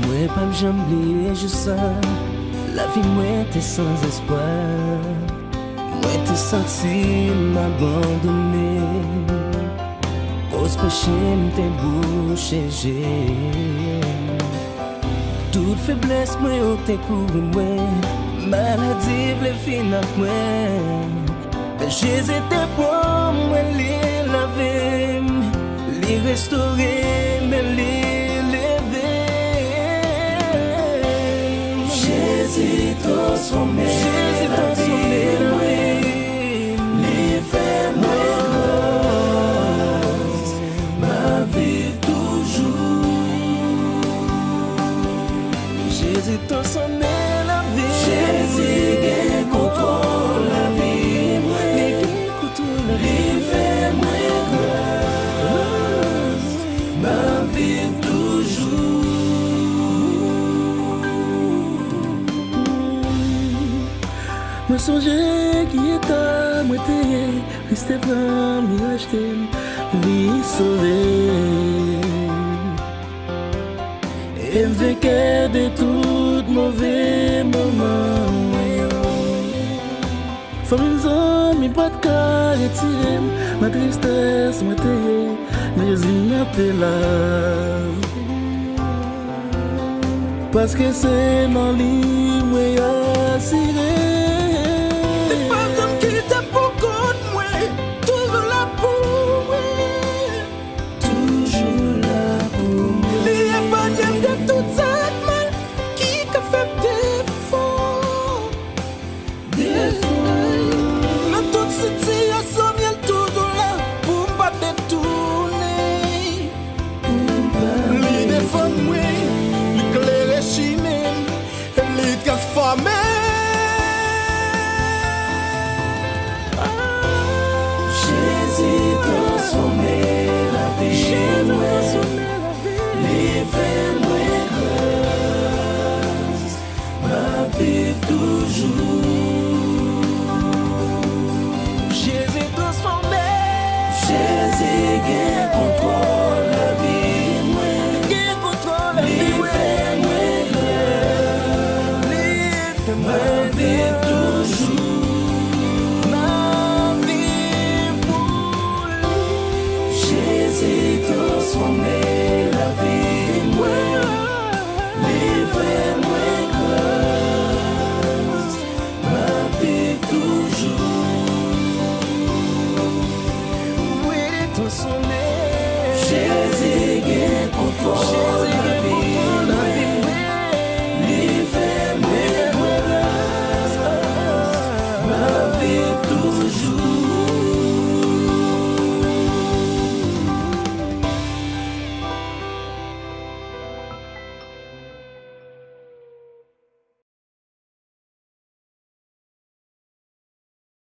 Moi pas j'oublier juste ça. La vie moi t'es sans espoir. Moi t'es senti m'abandonner. Pose péché m'te bouché j'ai. Toute faiblesse moi ou t'es couvert moi. Maladie v'le fin à moi. Mais Jésus était pour moi les laver, les restaurer, me les lever. Jésus transformé la vie, les fait moi grâce, ma vie toujours. Jésus transformé la vie, Jésus gagne contrôle la vie, les fait moi grâce, ma vie toujours. Moi songeais qui était moi t'ayé, resté plein m'y acheter, vie sauvée. Et m'vainquait de tout mauvais moments. Famille mi pas de cas retiré, ma tristesse moi t'ayé, mais je n'étais là. Parce que c'est dans l'île moi assuré. Jésus transformé la vie, les fait moi grâce, ma vie toujours. Jésus transformé, Jésus gagne contrôle la vie, gagne contrôle la vie, les fait moi grâce, ma vie toujours. Jésus transformé la vie, moi, les frères, moi, grâce, ma vie toujours. oui, transformé. Jésus gagne contrôle.